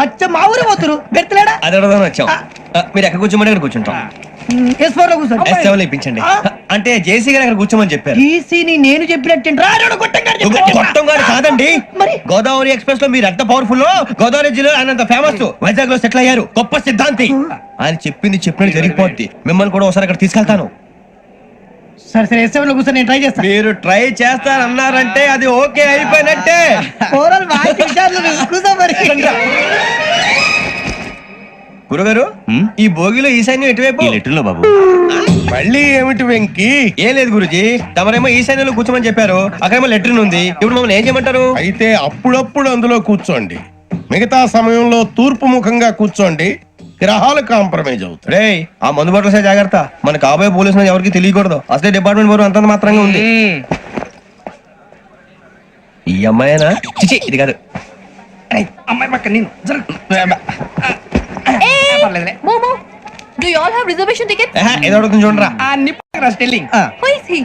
అచ్చ మా ఊరు పోతురు బెర్తలేడా అది వచ్చాం. మీరు ఎక్కడ కూర్చోమని అక్కడ కూర్చుంటాం. ఇప్పించండి అంటే జేసీ గారు అక్కడ కూర్చోమని చెప్పారు. నేను చెప్పినట్టు కాదండి, గోదావరి ఎక్స్ప్రెస్ లో మీరు ఎంత పవర్ఫుల్, గోదావరి జిల్లా ఆయన ఫేమస్, వైజాగ్ లో సెటిల్ అయ్యారు, గొప్ప సిద్ధాంతి. ఆయన చెప్పింది చెప్పినట్టు జరిగిపోద్ది. మిమ్మల్ని కూడా ఒకసారి అక్కడ తీసుకెళ్తాను. సరే సరే ఎస్ లో కూర్చొని నేను ట్రై చేస్తాను. మీరు ట్రై చేస్తారన్నారంటే అది ఓకే అయిపోయినట్టే. గురుగారు ఈ భోగిలో ఈశాన్యం ఎటువైపు? లెటర్లో బాబు. మళ్ళీ ఏమిటి వెంకీ? ఏం లేదు గురుజీ, తమరేమో ఈశాన్యంలో కూర్చోమని చెప్పారు, అక్కడేమో లెటర్ ఉంది. ఇప్పుడు మమ్మల్ని ఏం చేయమంటారు? అయితే అప్పుడప్పుడు అందులో కూర్చోండి, మిగతా సమయంలో తూర్పు ముఖంగా కూర్చోండి. గ్రహాలు కాంప్రమైజ్ అవుతాయి. రే ఆ మందు బట్టలసే జాగ్రత్త, మన కాబోయే పోలీసులు ఎవరికి తెలియకూడదు. అసలే డిపార్ట్మెంట్ బోరు అంతంత మాత్రంగా ఉంది. ఈ అమ్మాయినా? చిచి ఇది కాదు. అమ్మాయి పక్క నేను Do you all have reservation tickets? ఏదో అడుగుతుంది చూడరా. నిప్పు Nagaraj telling Who is he?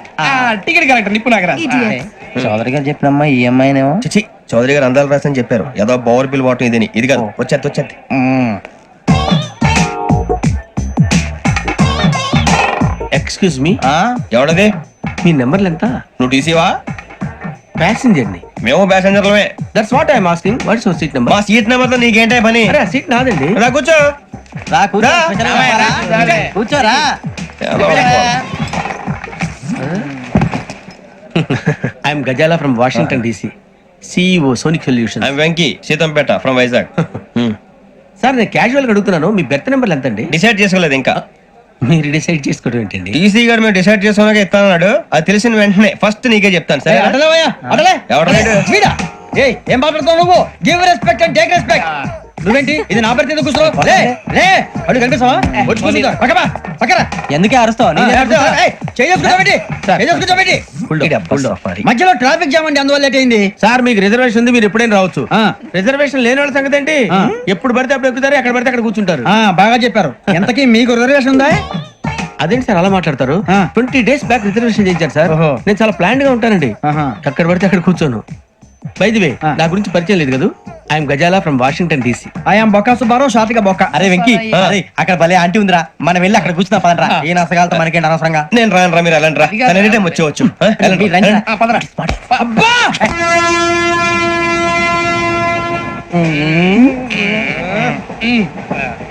Ticket correct నిప్పు నాగరాజ్. చౌదరి గారు చెప్పినమ్మా ఈ అమ్మాయినేమో. చిచి చౌదరి గారు అందాలు రాసని చెప్పారు. ఏదో బోర్ బిల్ వాటం ఇదని. ఇది కాదు, వచ్చేది. Excuse me, ఎవడది? మీ నెంబర్లు ఎంత? నువ్వు టీసీవా? ప్యాసింజర్ ని. మేము ప్యాసెంజర్లమే. That's what I'm asking. What's your seat number? మా సీట్ నెంబర్ తో నీకేంటే పని? అరే సీట్ నాదండి. రా కూర్చో. కూర్చోరా. I'm Ghazala from Washington DC, CEO Sonic Solution. I'm Venky, Seethampeta from Vizag. Sir నేను క్యాజువల్ గా అడుగుతున్నాను, మీ బెర్త్ నెంబర్లు ఎంత అండి? డిసైడ్ చేసుకోలేదు ఇంకా. మీరు డిసైడ్ చేసుకోవడం ఏంటండి? టీసీ గారు మేము డిసైడ్ చేసుకున్నాక ఇస్తానన్నాడు. అది తెలిసిన వెంటనే ఫస్ట్ నీకే చెప్తాను. సరే ఏం మాట్లాడుతావు నువ్వు? Give respect and take respect. నువ్వేంటి ఇది నా పరిస్థితి ఎందుకు కూర్చో? అడుగు కనిపిస్తావా? ఎందుకే అరుస్తావు? మధ్యలో ట్రాఫిక్ జామ్ అండి, అందువల్ల లేట్ అయింది. సార్ మీకు రిజర్వేషన్ ఉంది, మీరు ఎప్పుడైనా రావచ్చు. రిజర్వేషన్ లేని వాళ్ళ సంగతి ఏంటి? ఎప్పుడు పడితే అప్పుడు ఎక్కుతారు, ఎక్కడ పడితే అక్కడ కూర్చుంటారు. బాగా చెప్పారు. ఎంతకీ మీకు రిజర్వేషన్ ఉందా? అదేంటి సార్ అలా మాట్లాడతారు? 20 days బ్యాక్ రిజర్వేషన్ చేయించారు సార్. నేను చాలా ప్లాన్డ్ గా ఉంటానండి, అక్కడ పడితే అక్కడ కూర్చోను. బై ది వే నా గురించి పరిచయం లేదు కదా, I'm Ghazala from Washington DC. I'm Bokka Subbarao, షాతిక బొక్క. అరే వెంకీ, అక్కడ భలే ఆంటీ ఉందిరా, మనం వెళ్ళి అక్కడ కూర్చున్నా పదరా. ఏ నసగాలతో మనకేంటి అనవసరంగా. నేను రాను రా, మీరు వెళ్ళండి రా. ఎనీ టైం వచ్చేవచ్చు. అబ్బా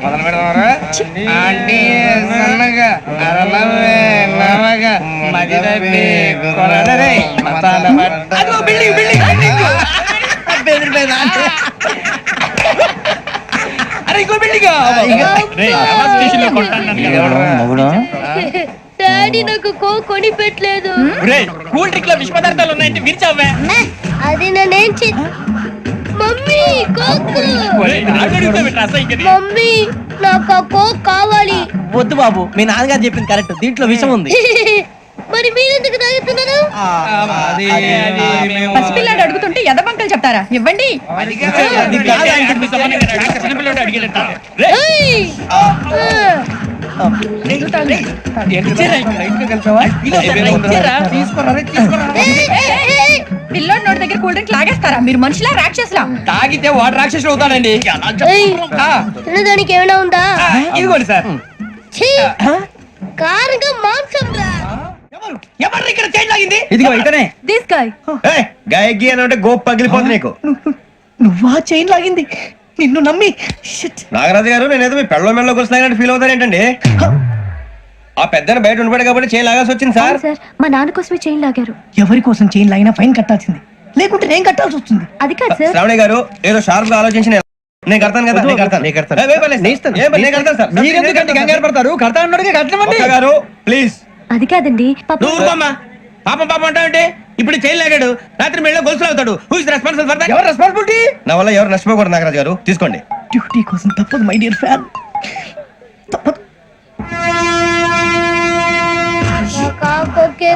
మొదలు పెడదామరా? డాడీ నాకు కోక్ కొని పెట్టలేదు. కూల్ డ్రింక్ లో విష పదార్థాలు ఉన్నాయంటే విరిచావే. అది నేనేం మమ్మీ కోక్. మమ్మీ నాకు ఆ కోక్ కావాలి. వద్దు బాబు, మీ నాన్నగారు చెప్పింది కరెక్ట్, దీంట్లో విషయం ఉంది. మరి మీరెందుకు తాగుతున్నారు? పసిపిల్లాడు అడుగుతుంటే ఎదబంకలు చెప్తారా? ఇవ్వండి. పిల్లోడి నోటి దగ్గర కూల్ డ్రింక్ లాగేస్తారా? మీరు మనుషులా రాక్షసులా? తాగితే వాడు రాక్షసులు అవుతాడండి. తినడానికి ఏమైనా ఉందా? ఇదిగోండి సార్. కారంగా మాంసం రా. ఎవరు ఇక్కడ చైన్ లాగింది? ఇదిగో ఇతనే. This guy. గాయకి అని అంటే గోప్ పగిలిపోతుంది నీకు. నువ్వా చైన్ లాగింది? నిన్ను నమ్మి. నాగరాజు గారు, నేనేదో మీ పెళ్ళ మెళ్ళ గురిసినట్టు ఫీల్ అవుతారేంటండి? ఆ పెద్దని బయట ఉండిపోయాడు కాబట్టి చైన్ లాగాల్సి వచ్చింది సార్. మా నాన్న కోసమే చైన్ లాగారు. ఎవరి కోసం చైన్ లాగినా ఫైన్ కట్టాల్సింది, లేకుంటే నేను కట్టాల్సి వస్తుంది. అది కాదు సార్. శ్రావణి గారు ఏదో షార్ప్ గా ఆలోచించి నేను కడతాను కదా. మీరెందుకంటే కంగారు పడతారు? కడతా అన్నాడుగా కట్టమండి గారు ప్లీజ్. అది కాదండి. పాపం అంటే ఇప్పుడు చైన్ లాగాడు, రాత్రి మెళ్ళ గొలుసులు అవుతాడు. Who is responsible for that? ఎవరు రెస్పాన్సిబిలిటీ? నా వల్ల ఎవరు నష్టపోకూడదు నాగరాజు గారు, తీసుకోండి. డ్యూటీ కోసం తప్పదు మై డియర్ ఫ్యాన్, తప్పదు.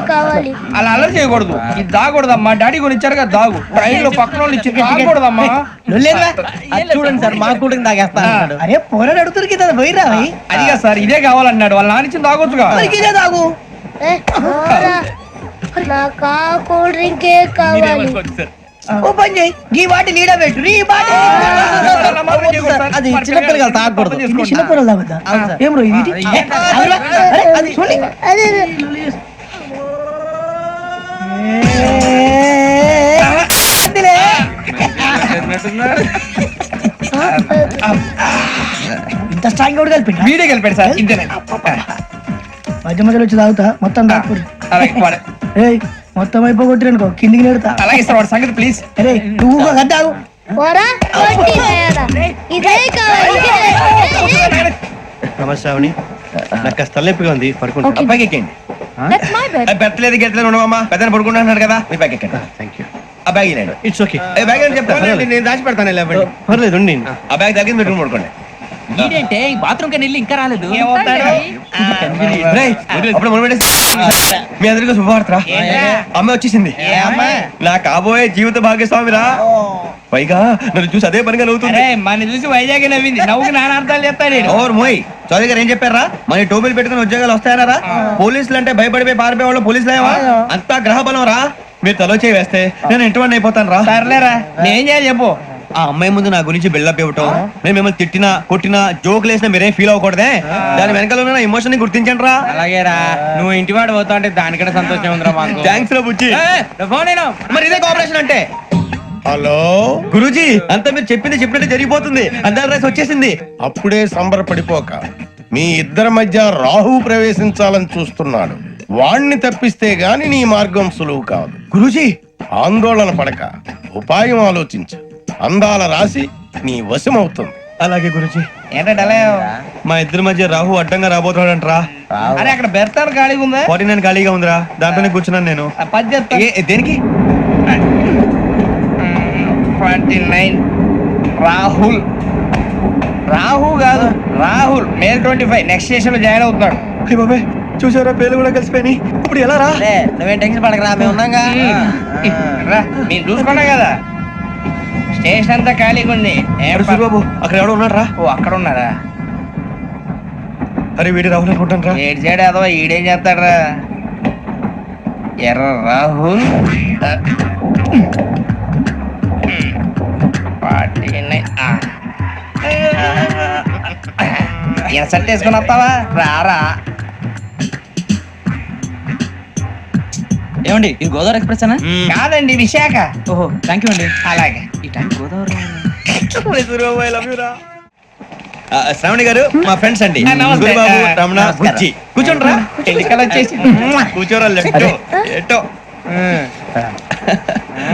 కావాలి. అలా అలర్ చేయకూడదు. ఇది దాగకూడదమ్మా. డాడీ కొని ఇచ్చారు కదా దాగు. ట్రైన్ లో పక్కన వాళ్ళు ఇచ్చి దాగకూడదమ్మా. చూడండి సార్, మా కూడా తాగేస్తా. అరే పోరాడు అడుగుతారు కదా, పోయిరా. అదిగా సార్, ఇదే కావాలన్నాడు. వాళ్ళ నాన్న ఇచ్చింది తాగొచ్చుగా. ఇదే తాగు. నాకు కూల్ డ్రింకే కావాలి. ఓ పని చేయి ఈ వాటి లీడ పెట్టు నీ బాటి అది చిన్నపిల్లలు తాగకూడదు. చిన్నపిల్లలు తాగుతా ఏం రో ఇది అది చూడండి ఇంత స్ట్రాంగ్ కూడా కలిపి వీడే గెలిపాడు సార్ ఇంతేనే మధ్య మధ్యలో వచ్చి తాగుతా మొత్తం తాగకూడదు అలాగే వాడు- ఏయ్ మొత్తం అయిపోగొట్టిరనుకో కిందికి నేడుతా అలాగే సార్ వాడు సంగతి ప్లీజ్ అరే నువ్వు గద్దాగు పోరా, కొట్టి తయారా. ఇదే కావాలి, ఇదే. నమస్తే శ్రావణి నాకు కాస్త తలెప్పిగా ఉంది పడుకుంటా Okay. అబ్బాయికి ఎక్కండి That's my bed. పెట్టలేదు గెట్టలేదు ఉండవమ్మా పెద్దని పడుకుంటున్నాడు కదా మీ బ్యాగ్ ఎక్కండి థ్యాంక్ యూ ఆ బ్యాగ్ ఇలాండి ఇట్స్ ఓకే బ్యాగ్ అని చెప్తాను నేను దాచి పెడతాను లేవండి పర్లేదు ఉండి ఆ బ్యాగ్ తగ్గింది పెట్టుకుని పడుకోండి ఏంటంటే బాత్రూమ్ కని వెళ్ళి ఇంకా రాలేదు రేయ్, అప్పుడు మొదలు పెట్టేసి మీ అందరికీ శుభవార్తరా అమ్మ వచ్చేసింది నా కాబోయే జీవిత భాగ్యస్వామిరా పైగా నన్ను చూసి అదే పనిగా నవ్వుతుంది మన చూసి వైజాగ్ నవ్వింది నవ్వుకి నాన్న అర్థాలు చెప్తాడు ఓర్ మోయ్ చౌదరి గారు ఏం చెప్పారా మన టోబీలు పెట్టుకుని ఉద్యోగాలు వస్తాయనరా పోలీసులు అంటే భయపడిపోయి పారిపోయే వాళ్ళు పోలీసులు ఏవా అంతా గ్రహ బలం రా మీరు తలో చేయి వేస్తే నేను ఇంటివాడిని అయిపోతాను రా సర్లేరా నేనేం చేయాలి చెప్పు ఆ అమ్మాయి ముందు నా గురించి బిల్డప్ ఇవ్వటం నేను మిమ్మల్ని తిట్టినా కొట్టినా జోకులు వేసినా మీరేం ఫీల్ అవ్వకూడదే దాని వెనకాల ఉన్న ఎమోషన్ ని గుర్తించండి రా అలాగేరా నువ్వు ఇంటి వాడు పోతా అంటే దానికంటే సంతోషం ఉందిరా మాకు థ్యాంక్స్ రా బుజ్జి ఫోన్ అయినా మరి ఇదే కోఆపరేషన్ అంటే హలో గురూజీ అంతా మీరు చెప్పింది చెప్పినట్టు జరిగిపోతుంది అందాల రైస్ వచ్చేసింది అప్పుడే సంబరపడిపోక మీ ఇద్దరి మధ్య రాహు ప్రవేశించాలని చూస్తున్నాడు. వాణ్ణి తప్పిస్తే గాని నీ మార్గం సులువు కాదు. గురూజీ ఆందోళన పడక ఉపాయం ఆలోచించు. అందాల రాశి నీ వశమవుతుంది. అలాగే గురూజీ ఏంటంటే మా ఇద్దరి మధ్య రాహు అడ్డంగా రాబోతున్నాడంట్రా అరే అక్కడ బెర్తాను ఖాళీగా ఉందా 49 ఖాళీగా ఉందిరా దాంట్లోనే కూర్చున్నాను నేను ఆ పది చెప్తా దేనికి 29 రాహుల్ రాహు కాదు రాహుల్ మే 25 నెక్స్ట్ స్టేషన్ లో జాయిన్ అవుతున్నాడు అయ్య బాబాయ్ చూసారా పేర్లు కూడా కలిసిపోయినాయి ఇప్పుడు ఎలా రా నువ్వేం టెన్షన్ పడకరా మేము ఉన్నాగా రా మీరు చూసుకున్నా కదా స్టేషన్ అంతా ఖాళీగా ఉంది ఏం ప- బాబు అక్కడ ఎవడో ఉన్నాడు రా ఓ అక్కడ ఉన్నారా అరే వీడి రాహుల్ అనుకుంటాను రా ఏడు సైడ్ అదో ఈడేం చేస్తాడరా ఎర్ర రాహుల్ 49 ఇన్సల్ట్ వేసుకుని వస్తావా రారా ఏమండి ఇది గోదావరి ఎక్స్ప్రెస్ అనా కాదండి విశాఖ ఓహో థ్యాంక్ యూ అండి అలాగే ఈ టైం గోదావరి శ్రావణి గారు మా ఫ్రెండ్స్ అండి నమస్తే. గురుబాబు రమణ నమస్కారం. బుజ్జి కూర్చోండి రా ఎన్నికలు వచ్చేసి కూర్చోరా లెఫ్ట్ ఎటో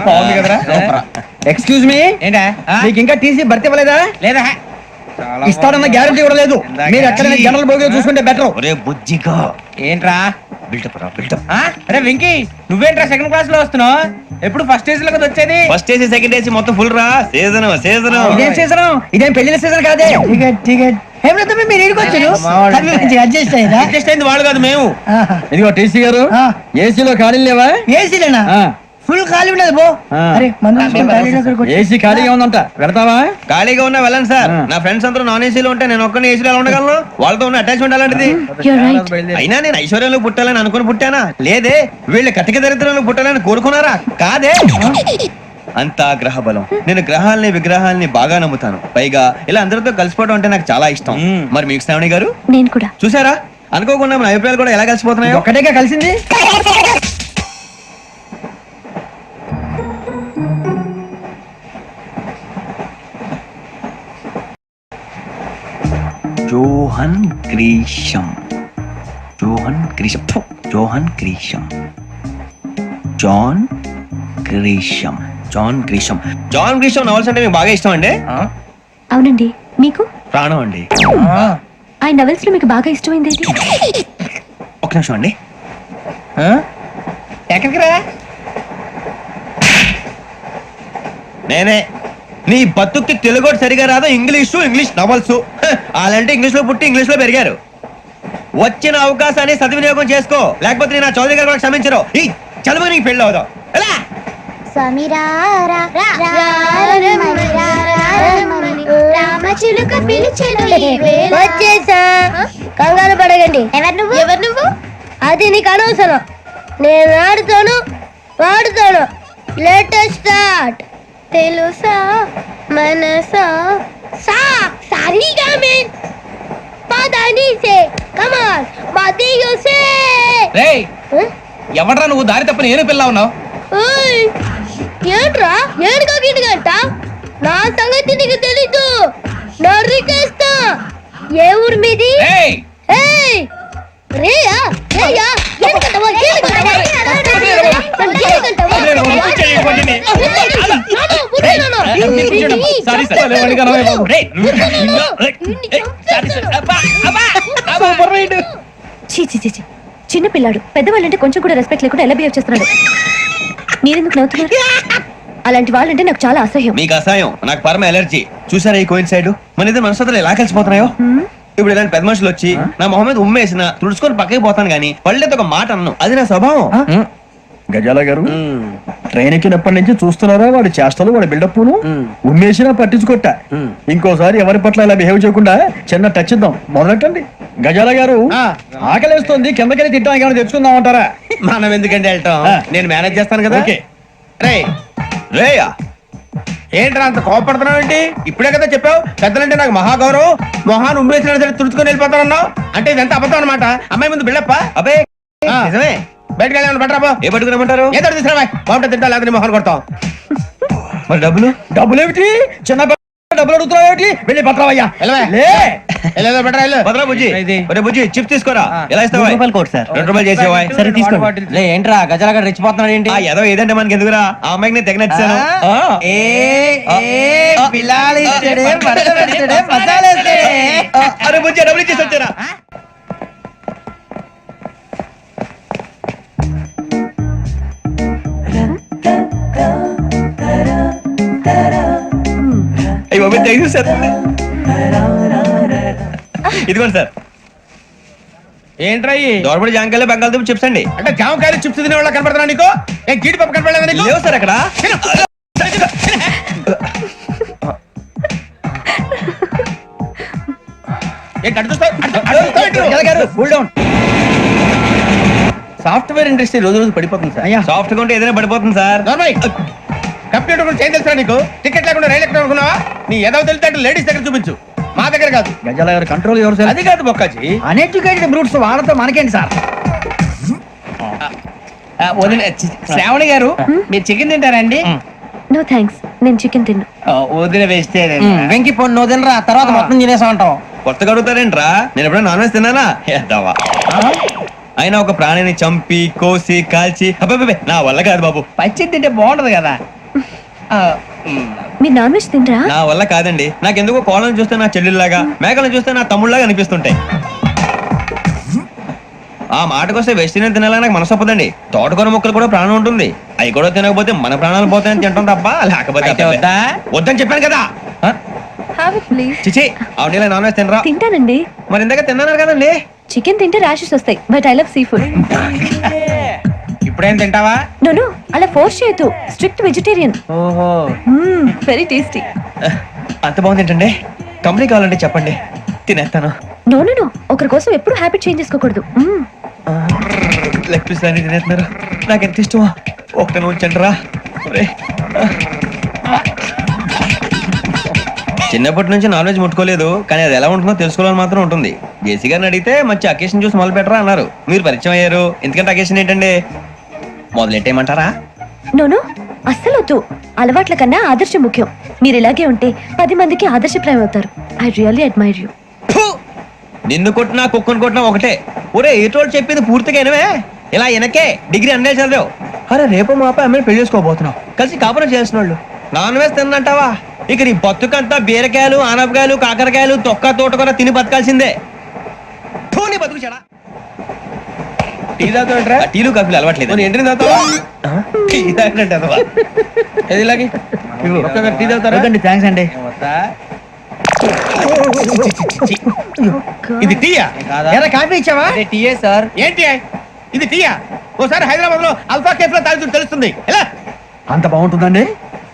బాగుంది కదరా ఎక్స్క్యూజ్ మీ ఏంటా మీకు ఇంకా టీసీ భర్తీ ఇవ్వలేదా లేదా ఇస్తాడన్న గ్యారంటీ కూడా లేదు మీరు ఎక్కడైనా జనరల్ బోగిలో చూసుకుంటే బెటర్ ఒరే బుజ్జిగా ఏంట్రా బిల్డప్ రా బిల్డప్ అరే వెంకీ నువ్వేంట్రా సెకండ్ క్లాస్ లో వస్తున్నావు ఎప్పుడు ఫస్ట్ ఏజ్ లో కదా వచ్చేది ఫస్ట్ ఏసీ సెకండ్ ఏసీ మొత్తం ఫుల్ రా సీజన్ సీజన్ ఇదేం సీజన్ ఇదేం పెళ్లిన సీజన్ కాదే టికెట్ టికెట్ ఏమిటో మీరు ఇడికొచ్చారు అడ్జస్ట్ అయ్యారా అడ్జస్ట్ అయింది వాళ్ళు కాదు మేము ఇదిగో టీసీ గారు ఏసీలో ఖాళీ లేవా ఏసీలేనా ఫుల్ ఖాళీ ఉండదు బో అరే ఏసీ ఖాళీగా ఉందంట పెడతావా ఖాళీగా ఉన్నా వెళ్ళండి సార్ నా ఫ్రెండ్స్ అందరూ నాన్ ఏసీలో ఉంటే నేను ఒక్కనే ఏసీలో ఎలా ఉండగలను వాళ్ళతో ఉన్న అటాచ్మెంట్ అలాంటిది You're right. అయినా నేను ఐశ్వర్యంలో పుట్టాలని అనుకుని పుట్టానా లేదే వీళ్ళు కటిక దరిద్రంలో పుట్టాలని కోరుకున్నారా కాదే అంతా గ్రహ బలం నేను గ్రహాలని విగ్రహాలని బాగా నమ్ముతాను పైగా ఇలా అందరితో కలిసిపోవడం అంటే నాకు చాలా ఇష్టం మరి మీకు శ్రావణి గారు నేను కూడా చూసారా అనుకోకుండా మన అభిప్రాయాలు కూడా ఎలా కలిసిపోతున్నాయో ఒక్కటేగా కలిసింది జోహన్ గ్రీషం జోహన్ గ్రీషం ఫు, John Grisham John Grisham John Grisham John Grisham novels అంటే మీకు బాగా ఇష్టం అండి అవునండి మీకు ప్రాణం అండి ఆ నవెల్స్ లో మీకు బాగా ఇష్టమైంది ఏది? ఒక నిమిషం అండి ఎక్కడికి రా నేనే నీ బతుక్కి తెలుగు సరిగా రాదు ఇంగ్లీష్ నవల్స్ అలాంటి ఇంగ్లీష్ లో పుట్టి ఇంగ్లీష్ లో పెరిగారు వచ్చిన అవకాశాన్ని సద్వినియోగం చేసుకో లేకపోతే నేను నా చౌదరి గారు కూడా క్షమించరు ఈ చదువు నీకు పెళ్ళి అవుదాం ఎలా రామచిలుక పిలిచెను వచ్చేసా కంగారు పడగండి ఎవరు నువ్వు అది నీకు అనవసరం నేను ఆడుతాను వాడుతాను లెట్ స్టార్ట్. తెలుసా మనసా సా సారీగా మీన్ పదని సే కమాన్ మదియు సే. రేయ్ ఎవడ్రా నువ్వు దారి తప్ప నేను పిల్ల ఉన్నావు? ఓయ్ ఏంట్రా ఏడుగా గిడుగంట? నా సంగతి నీకు తెలీదు, నరికేస్తా. ఏ ఊరు మీది? రేయ్ ఏయ్ రేయా రేయా ఏడుగంటవా ఏడుగంటవా సారీ సార్ చీ చీ చీ చీ. చిన్న పిల్లాడు పెద్దవాళ్ళంటే కొంచెం కూడా రెస్పెక్ట్ లేకుండా ఎలా బిహేవ్ చేస్తున్నాడు. మీరెందుకు నవ్వుతున్నారు? అలాంటి వాళ్ళంటే నాకు చాలా అసహ్యం. మీకు అసహాయం, నాకు పరమ ఎలర్జీ. చూసారా ఈ కోయిన్ సైడ్ మన ఇద్దరు మనసులో ఎలా కలిసిపోతున్నాయో. ఇప్పుడు ఇలాంటి పెద్ద మనుషులు వచ్చి నా మొహం మీద ఉమ్మేసిన తుడుచుకొని పక్కకి పోతాను గానీ పళ్ళేతో ఒక మాట అన్ను, అది నా స్వభావం. గజాల గారు ట్రైన్ ఎక్కినప్పటి నుంచి చూస్తున్నారా వాడి చేష్టలు, వాడి బిల్డప్ను. ఉమ్మేసినా పట్టించుకోట. ఇంకోసారి ఎవరి పట్ల ఇలా బిహేవ్ చేయకుండా చిన్న టచ్ ఇద్దాం, మొదలెట్టండి. గజాల గారు ఆకలేస్తుంది, కిందకెళ్ళి తింటానికి ఏమైనా తెచ్చుకుందాం అంటారా? మనం ఎందుకంటే వెళ్ళటం, నేను మేనేజ్ చేస్తాను కదా. ఓకే. రేయ్ రేయా ఏంట్రా అంత కోపడుతున్నావు ఏంటి? ఇప్పుడే కదా చెప్పావు పెద్దలంటే నాకు మహాగౌరవం, మొహాన్ని ఉమ్మేసిన సరే తుడుచుకొని వెళ్ళిపోతానన్నావు. అంటే ఇదంతా అబద్ధం అనమాట. అమ్మాయి ముందు బిళ్ళప్ప. అబే నిజమే. బయటకు వెళ్ళి బట్రాబో. ఏ పట్టుకురమ్మంటారు? ఏదో తీసుకురా బాగుంటుంది, తింటా లేదని మొహాన్ని కొడతాం. మరి డబ్బులు? డబ్బులు ఏమిటి? చిన్న డబ్బులు అడుగుతున్నావు ఏమిటి? వెళ్ళి పట్టరావయ్యా. వెళ్ళవే. లే వెళ్ళేదో బట్రా వెళ్ళు. భద్రా బుజ్జి, ఒరే బుజ్జి చిప్స్ తీసుకోరా. ఎలా ఇస్తావా? ₹2 చేసేవా? సరే తీసుకోండి. లే ఏంట్రా గజాల గడ రెచ్చిపోతున్నాడు ఏంటి? ఆ ఏదో ఏదంటే మనకి ఎందుకురా, ఆ అమ్మాయికి నేను తెగ నచ్చాను. అరే బుజ్జి డబ్బులు ఇచ్చేసి వచ్చారా? అయ్యో థ్యాంక్ యూ సార్. ఇదిగోండి సార్. ఏంట్రా ఇయి? దోరబడి జాంకాయలు బంగాళదుంప చిప్స్ అండి. అంటే జామకాయలు చిప్స్ తినే వాళ్ళ కనపడుతున్నా నీకు? ఏం జీడిపప్పు కనపడలేదా నీకు? లేవు సార్ అక్కడ. ఏంటి అటు చూస్తావు? గజాల గారు కూల్ డౌన్. సాఫ్ట్వేర్ ఇండస్ట్రీ రోజు రోజు పడిపోతుంది సార్. అయ్యా సాఫ్ట్ గా ఉంటే ఏదైనా పడిపోతుంది సార్. నార్మల్ కంప్యూటర్ గురించి ఏం తెలుసా నీకు? టికెట్ లేకుండా రైలు ఎక్కడ అనుకున్నావా? నీ ఏదో తెలితే అంటే లేడీస్ దగ్గర చూపించు, మా దగ్గర కాదు. గజాల గారు కంట్రోల్ ఎవరు సార్? అది కాదు బొక్కాజీ. అన్ఎడ్యుకేటెడ్ బ్రూట్స్ వాళ్ళతో మనకేంటి సార్? వదిన శ్రావణి గారు మీరు చికెన్ తింటారండి? నో థ్యాంక్స్, నేను చికెన్ తిన్నా. వదిన వేస్తే వెంకి పొన్ను నువ్వు తినరా, తర్వాత మొత్తం తినేసా ఉంటాం. కొత్తగా అడుగుతారేంట్రా? నేను ఎప్పుడైనా నాన్ వెజ్ తిన్నానా? ఎద్దావా. అయినా ఒక ప్రాణిని చంపి కోసి కాల్చి అబ్బబ్బే నా వల్ల కాదు బాబు. పచ్చి తింటే బాగుంటది కదా. మీరు నాన్ వెజ్ తినరా? నా వల్ల కాదండి. నాకెందుకో కోళ్ళను చూస్తే నా చెల్లెల్లాగా, మేకలను చూస్తే నా తమ్ముళ్ళలాగా అనిపిస్తుంటాయి. ఆ మాటకొస్తే వెస్టిరియన్ తినాలని నాకు మనసు ఒప్పదండి. తోటకూర మొక్కలు కూడా ప్రాణం ఉంటుంది, అవి కూడా తినకపోతే మన ప్రాణాలు పోతాయని తింటాం తప్ప లేకపోతే వద్దా? వద్దని చెప్పాను కదా. Have it please. చిచి అవునీ నాన్ వెజ్ తినరా? తింటానండి. మరి ఇందాక తిన్నాను కదండి. చికెన్ తింటే ర్యాషెస్ వస్తాయి, but I love sea food. ఇప్పుడేం తింటావా? నో నో, అలా ఫోర్స్ చేయొద్దు. Strict vegetarian. ఓహో వెరీ టేస్టీ. అంత బాగుంది ఏంటండి? కంపెనీ కావాలంటే చెప్పండి, తినేస్తాను. నో నో నో, ఒకరి కోసం ఎప్పుడు హ్యాబిట్ చేంజ్ చేసుకోకూడదు. లెగ్ పీస్ అన్ని తినేస్తున్నారు, నాకు ఎంత ఇష్టమో. ఒకటే ఉంచండిరా. చిన్నప్పటి నుంచి నాన్ వెజ్ ముట్టుకోలేదు, కానీ అది ఎలా ఉంటుందో తెలుసుకోవాలని మాత్రం ఉంటుంది. జేసీ గారిని అడిగితే మంచి అకేషన్ చూసి మొదలు పెట్టరా అన్నారు. మీరు పరిచయం అయ్యారు, ఎందుకంటే అకేషన్ ఏంటండి? మొదలెట్టేయమంటారా? నో నో, అస్సలు వద్దు. అలవాట్ల కన్నా ఆదర్శం ముఖ్యం. మీరు ఇలాగే ఉంటే 10 మందికి ఆదర్శప్రాయం అవుతారు. I really admire you. నిన్ను కొట్టినా కుక్కను కొట్టినా ఒకటే. ఒరే ఏటోళ్ళు చెప్పింది పూర్తిగా వినవే. ఇలా వెనకే డిగ్రీ అన్నే చదివావు. అరే రేపు మా అబ్బాయి అమ్మాయిని పెళ్లి చేసుకోబోతున్నావు, కలిసి కాపురం చేసిన వాళ్ళు నాన్ వెజ్ తిన్నంటావా? ఇక నీ బతుకంతా బీరకాయలు, ఆనపకాయలు, కాకరకాయలు, తొక్క తోట కూడా తిని బతకాల్సిందే. నీ బతుకు చెడా. టీ తాగుతాంట్రా? టీలు కాఫీలు అలవాట్లేదు. ఎంట్రీ తాగుతావా? టీ తాగినట్టు అదవా. ఏది ఇలాగే ఒక్కొక్కరు టీ తాగుతారా? థ్యాంక్స్ అండి. ఇది టీయా? కాఫీ ఇచ్చావా? టీయే సార్. ఏంటి ఇది టీయా? ఓసారి హైదరాబాద్ లో అల్ఫా కేఫ్ లో తాగుతూ తెలుస్తుంది. ఎలా అంత బాగుంటుందండి?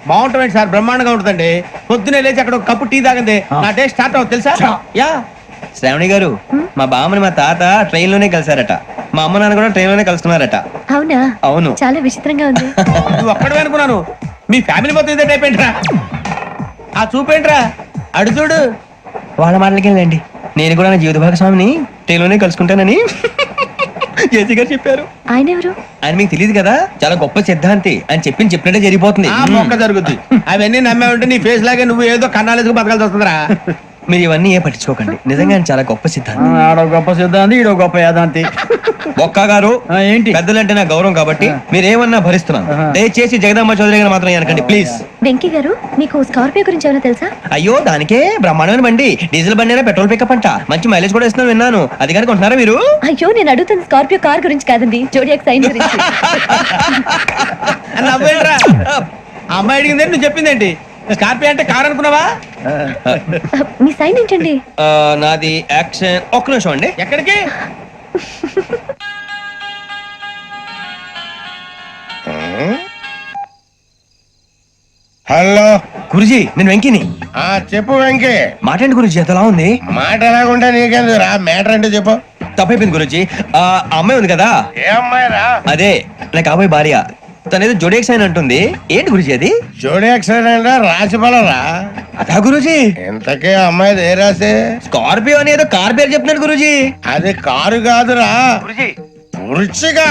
బాగుంటుంది సార్, బ్రహ్మాండంగా ఉంటుందండి. పొద్దునే లేచి అక్కడ ఒక కప్పు టీ తాగింది నా డే స్టార్ట్ అవుతుంది తెలుసా? యా శ్రావణి గారు మా బామ్మని మా తాత ట్రైన్ లోనే కలిసారట, మా అమ్మ నాన్న కూడా ట్రైన్ లోనే కలుసుకున్నారట. అవునా? అవును. చాలా విచిత్రంగా ఉంది. నువ్వు ఒక్కడే అనుకున్నాను, మీ ఫ్యామిలీ మొత్తం ఇదే టైప్ ఏంట్రా? ఆ చూపేంట్రా, అడు చూడు. వాళ్ళ మాటలకి వెళ్ళండి, నేను కూడా నా జీవిత భాగస్వామిని ట్రైన్ లోనే కలుసుకుంటానని జేసీ గారు చెప్పారు. ఆయన ఎవరు? ఆయన మీకు తెలియదు కదా, చాలా గొప్ప సిద్ధాంతి అని చెప్పినట్టే జరిగిపోతుంది. ఆ మొక్క జరుగుద్ది. అవన్నీ నమ్మే ఉంటే నీ ఫేస్ లాగే నువ్వు ఏదో కన్నాలేసుకు బతకాల్సి వస్తుందిరా. మీరు ఇవన్నీ ఏ పట్టించుకోకండి, నిజంగా ఆయన చాలా గొప్ప సిద్ధాంతి. ఆడో గొప్ప సిద్ధాంతి, ఈడో గొప్ప యాదాంతి. ఒక్క గారు ఏంటి? పెద్దలంటే నా గౌరవం కాబట్టి మీరేమన్నా భరిస్తున్నాను. దయచేసి జగదాంబ చౌదరి గారు మాత్రం అనకండి ప్లీజ్. వెంకీ గారు, మీకు స్కార్పియో గురించి ఏమైనా తెలుసా? అయ్యో దానికే బ్రహ్మాండమైన బండి, డీజిల్ బండి అయినా పెట్రోల్ పికప్ అంట, మంచి మైలేజ్ కూడా ఇస్తున్నాను విన్నాను. అది కానీ కొంటున్నారా మీరు? అయ్యో, నేను అడుగుతుంది స్కార్పియో కార్ గురించి కాదండి, జోడియాక్ సైన్ గురించి. నవ్వేంట్రా, ఆ అమ్మాయి అడిగిందేంటి, నువ్వు చెప్పిందేంటి? స్కార్పియో అంటే కార్ అనుకున్నావా? మీ సైన్ ఏంటండి? నాది యాక్షన్. ఒక్క నిమిషం అండి. ఎక్కడికి? హలో. గురుజీ నేను వెంకిని. చెప్పు వెంకీ. మాట్లాడండి గురుజీ, ఎంతలా ఉంది? మాట ఎలాగుంటే నీకెందుకు రా, మ్యాటర్ అంటే చెప్పు. తప్పైపోయింది గురుజీ. ఆ అమ్మాయి ఉంది కదా, ఏ అమ్మాయి రా? అదే నా కాబోయే భార్య. తనేదో జోడియాక్ సైన్ అంటుంది. ఏంటి గురుజీ అది? జోడి యాక్సిడెంట్ రాసి రా. అదా గురుజీ? ఇంతకీ అమ్మాయిది ఏ రాసి? స్కార్పియో అని ఏదో కార్ పేరు చెప్తున్నాడు గురుజీ. అది కారు కాదురా, వృచ్చిగా.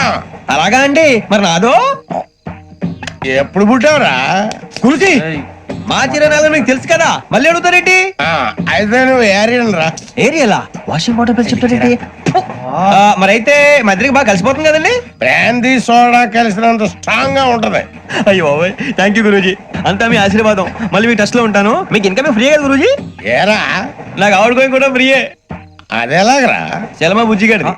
అలాగా అండి, మరి నాదో? ఎప్పుడు పుట్టావురా? గురుజీ మా చిరనాలు మీకు తెలుసు కదా, మళ్ళీ అడుగుతారేంటి? అయితే నువ్వు ఏరియన్ రా. ఏరియలా? వాషింగ్ వాటర్ పేరు చెప్తారేంటి? మరైతే మా ఇద్దరికి బాగా కలిసిపోతుంది కదండి. బ్రాందీ సోడా కలిసినంత స్ట్రాంగ్ గా ఉంటది. అయ్యో థ్యాంక్ యూ గురూజీ, అంతా మీ ఆశీర్వాదం. మళ్ళీ మీ టచ్ లో ఉంటాను. మీకు ఇంకా ఫ్రీ కదా గురూజీ? ఏరా, నాకు ఆవిడ గోయింగ్ కూడా ఫ్రీయే. అదేలాగరా? చలమా బుజ్జి గారిది.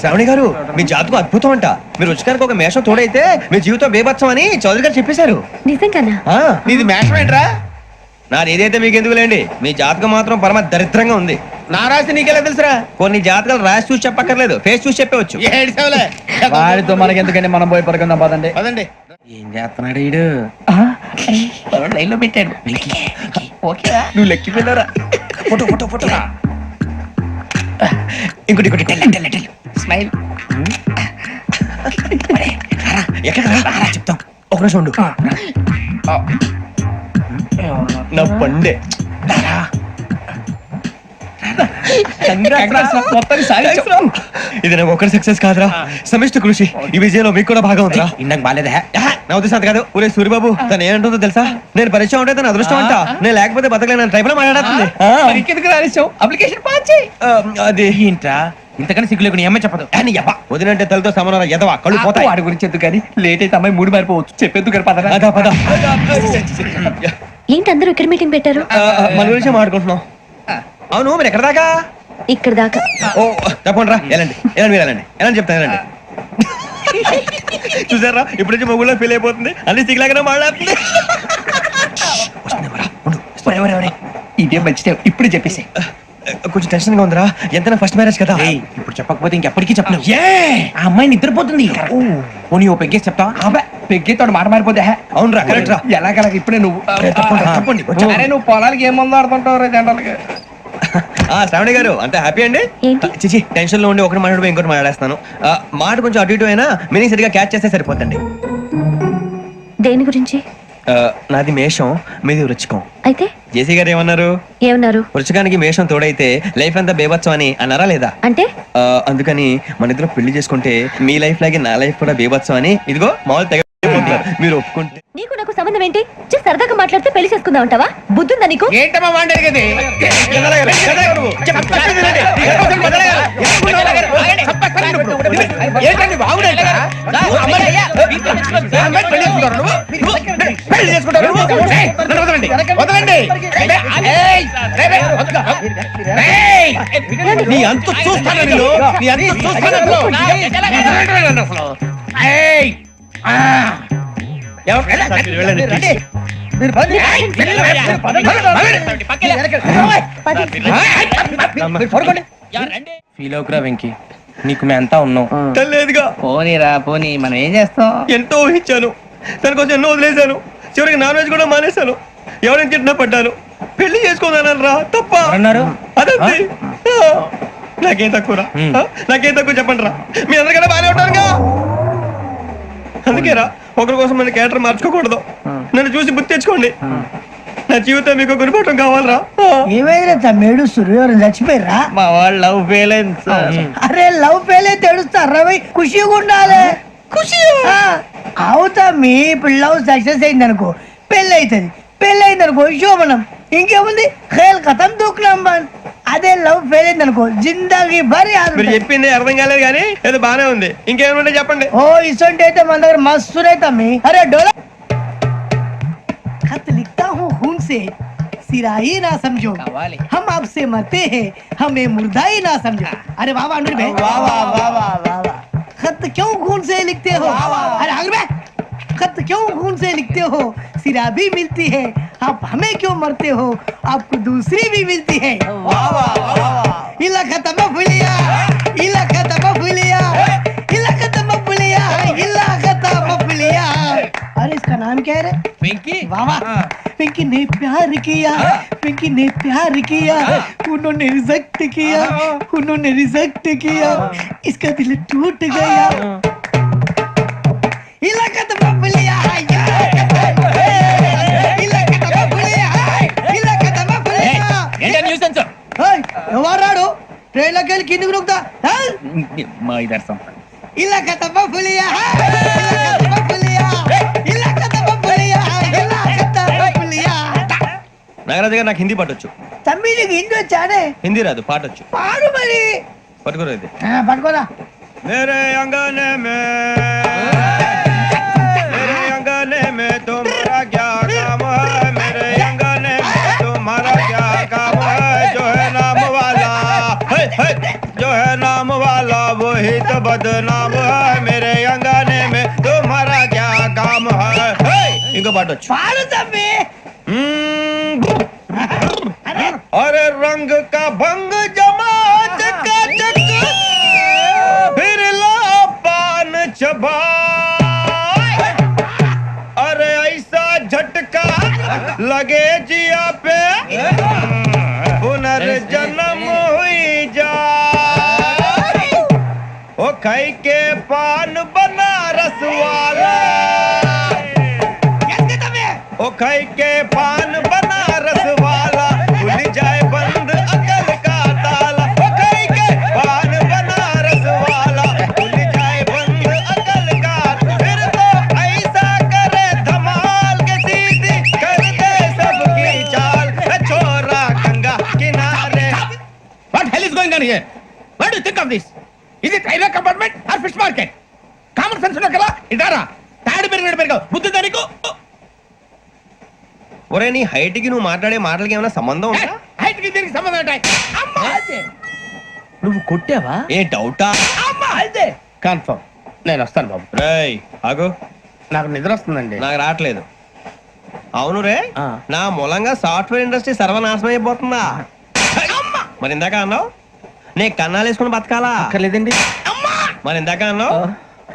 శ్రావణి గారు మీ జాతకం అద్భుతం అంట. మీరు రుచికారికి ఒక మేషం తోడైతే మీ జీవితం బేబత్సం అని చౌదరి గారు చెప్పేశారు. నిజంగానా? నీది మేషం ఏంట్రా? నాది ఏదైతే మీకు ఎందుకు లేండి, మీ జాతకం మాత్రం పరమ దరిద్రంగా ఉంది. నా రాసి నీకెలా తెలుసురా? కొన్ని జాతకాలు రాసి చూసి చెప్పక్కర్లేదు, ఫేస్ చూసి చెప్పవచ్చు. ఏడ్చావులే. వాడితో మనకి ఎందుకండి, మనం పోయి పడుకుందాం పదండి. పదండి. ఏం చేస్తున్నాడు వీడు? లైన్ లో పెట్టాడు. ఓకేరా, నువ్వు లెక్కిపోయినారా? Photo photo photo. ఇంకోటి ఇంకోటి టెల్ టెల్ టెల్. స్మైల్. ఎక్కడ చెప్తాం, ఒక నిమిషం ఉండు. నా పండే ఇది నాకు ఒకరి సక్సెస్ కాదురా, సమిష్టి కృషి. ఈ విజయంలో మీకు కూడా భాగం ఉందిరా. ఇందాక బాగాలేదా? నా ఉద్దేశం అంత కాదు. ఊరే సూరిబాబు తను ఏమంటుందో తెలుసా? నేను పరిచయం ఉంటే తన అదృష్టం అంట, నేను లేకపోతే బతకలేను టైప్ లో మాట్లాడుతుంది. ఇంకెందుకు రాలేసావు? అప్లికేషన్ పాస్ చేయి. అది ఏంట్రా ఇంతకన్నా సిగ్గు లేకుండా ఏమై చెప్పదు. వదినంటే తలతో సమానం ఎదవా, కళ్ళు పోతాయి. వాడి గురించి ఎందుకు కానీ, లేట్ అయితే అమ్మాయి మూడు మారిపోవచ్చు. చెప్పేందుకు కానీ పదరా. అదా పద. ఏంటి అందరూ ఇక్కడ మీటింగ్ పెట్టారు? మన గురించి మాట్లాడుకుంటున్నాం. అవును మీరు ఎక్కడ దాకా? ఇక్కడ దాకా. ఓ తప్పకుండా రా, వెళ్ళండి వెళ్ళండి, మీరు వెళ్ళండి వెళ్ళండి, చెప్తాను వెళ్ళండి. చూసారా ఇప్పుడు నుంచి మొగుల్లో ఫీల్ అయిపోతుంది, అన్ని సిగ్లాగానే మాట్లాడుతుంది. ఇదే మంచి ఇప్పుడు చెప్పేసి. కొంచెం టెన్షన్ గా ఉందిరా, ఎంతైనా ఫస్ట్ మ్యారేజ్ కదా. ఇప్పుడు చెప్పకపోతే ఇంకెప్పటికీ చెప్పలేవు. ఆ అమ్మాయి నిద్రపోతుంది. పోనీ ఓ పెగ్గేసి చెప్తావా? అబ్బా పెగ్గేతో మాట మారిపోతే. అవునరా, కరెక్ట్ రా. ఎలాగలా ఇప్పుడే నువ్వు తప్పండి. అరే నువ్వు పొలాలకి ఏం మందు ఆడుతుంటావు రే జనరల్గా. శ్రావణి గారు అంత హ్యాపీ అండి? ఏంటి? చిచి టెన్షన్ లో ఉండి ఒకటి మాట్లాడిపోయి ఇంకోటి మాట్లాడేస్తాను. మాట కొంచెం అటు ఇటు అయినా మీనింగ్ సరిగా క్యాచ్ చేస్తే సరిపోతండి. దేని గురించి? నాది మేషం, మీది వృచ్చికం. అయితే జేసీ గారు ఏమన్నారు? ఏమన్నారు? వృచ్చికానికి మేషం తోడైతే లైఫ్ అంతా బేబత్సం అని అన్నారా లేదా? అంటే అందుకని మన ఇద్దరు పెళ్లి చేసుకుంటే మీ లైఫ్ లాగే నా లైఫ్ కూడా బేబత్సం అని ఇదిగో మామూలు తెగ మీరు ఒప్పుకుంటే. నీకు నాకు సంబంధం ఏంటి? సరదాగా మాట్లాడితే పెళ్లి చేసుకుందాం అంటావా? బుద్ధుందా నీకు? ఏంటమ్మా మాట్లాడేది? నీ అంత చూస్తాను నేను, నీ అంత చూస్తాను. ఫీల్ అవుకురా వెంకీ, నీకు మేమంతా ఉన్నాం. లేదుగా పోనీరా పోనీ, మనం ఏం చేస్తాం? ఎంతో ఊహించాను, తన కోసం ఎన్నో వదిలేశాను, చివరికి నాన్ వెజ్ కూడా మానేశాను. ఎవరైనా తిట్టినా పడ్డాను. పెళ్లి చేసుకోదానని రా తప్ప అన్నారు అదంతే. నాకేం తక్కువ నాకేం తక్కువ చెప్పండి రా. మీ అందరికన్నా బాగానే ఉంటారుగా. అందుకే రా ఒకరి కోసం మన క్యారెక్టర్ మార్చుకోకూడదు. నన్ను చూసి గుర్తు తెచ్చుకోండి. నా జీవితం మీకు గురిపటం కావాలరా. ఏమైనా తమ్మేడు ఎవరు చచ్చిపోయిరా? మా వాళ్ళు లవ్ ఫెయిల్ అయింది. అరే లవ్ ఫెయిల్ అయితే ఏడుస్తారా? ఖుషిగా ఉండాలి. ఖుషి అవుతా మీ ఇప్పుడు లవ్ సక్సెస్ అయింది అనుకో పెళ్ళి అవుతుంది. పెళ్ళి అయింది అనుకో శోభనం. ఇంకేముంది ఖేల్ కథం దూకునాం బాన్. అదే లవ్ ఫెయిల్ అయింది అనుకో జిందాగీ భారీ. మీరు చెప్పింది అర్థం కాలేదు కానీ ఏదో బానే ఉంది. ఇంకేమైనా చెప్పండి. ఓ ఇసొంటి అయితే మన దగ్గర మస్తు తమ్మి. అరే డోలా खत लिखता हूँ खून से सिरा ही ना समझो हम आपसे मरते हैं हमें मुर्दा ही ना समझो. अरे वाह वाह अनुर भाई वाह वाह वाह वाह वाह वाह. खत क्यों खून से लिखते हो? अरे अनुर भाई खत क्यों खून से लिखते हो? सिरा भी मिलती है आप हमें क्यों मरते हो? आपको दूसरी भी मिलती है. वाह वाह वाह. इला खत्म फुलिया इला खत्म फुलिया इला खत्म फुलिया इला खत्म फुलिया. अरे इसका नाम क्या है रे? వెంకీ वाह वाह. पिंकी ने प्यार किया पिंकी ने प्यार किया उन्होंने रिजेक्ट किया उन्होंने रिजेक्ट किया इसका दिल टूट गया. इलाका तो बबलिया इलाका तो बबलिया इलाका तो बबलिया. ఏంటా న్యూసెన్స్? ఎవరు రాడు ట్రైన్ లోకి వెళ్ళి కిందికి నొక్కుతా. మా ఇదర్శం ఇలాకా तो बबलिया इलाका तो बबलिया इलाका तो बबलिया इलाका तो बबलिया. నాగరాజు గారు నాకు హిందీ పాటొచ్చు. తమ్మి నీకు హిందీ వచ్చానే? హిందీ రాదు పాటొచ్చు. పాడు మరి. పట్టుకోరు ఇది. పట్టుకోరా. मेरे अंगने में तुम्हारा क्या काम है? मेरे अंगने में तुम्हारा क्या काम है? जो है नाम वाला जो है नाम वाला वही तो बदनाम है. मेरे अंगने में तुम्हारा क्या काम है? इनको पाटो. పాడు తమ్మి. अरे रंग का भंग जमा चकाचक फिर ला पान चबा. अरे ऐसा झटका लगे जिया पे पुनर्जन्म हुई जा. ओ खाई के पान बनारस वाला ओ खाई के पान बनारस वाला खुल जाए बंद अकल का ताला. ओ खाई के पान बनारस वाला खुल जाए बंद अकल का. फिर तो ऐसा करे धमाल के सीधी कर दे सबकी चाल. छोरा गंगा किनारे. What hell is going on here? What do you think of this? Is it railway compartment or fish market? Common sense ఉన్నా కదా ఇదారా తాడు పెరిగాడు బుద్ధి దానికి. ఒరే నీ హైట్ కి నువ్వు మాట్లాడే మాటలకి ఏమైనా సంబంధం ఉందా? హైట్ కి దీనికి సంబంధం ఉంటాయి. అమ్మా నువ్వు కొట్టావా? ఏ డౌటా? అమ్మా అయితే కన్ఫర్మ్ నేను వస్తాను బాబు. రేయ్ ఆగు. నాకు నిద్ర వస్తుందండి. నాకు రావట్లేదు. అవును రే నా మూలంగా సాఫ్ట్వేర్ ఇండస్ట్రీ సర్వనాశనం అయిపోతుందా? మరి ఇందాక అన్నావు నే కన్నాలు వేసుకుని బతకాలా? అక్కర్లేదండి. మరి ఇందాక అన్నావు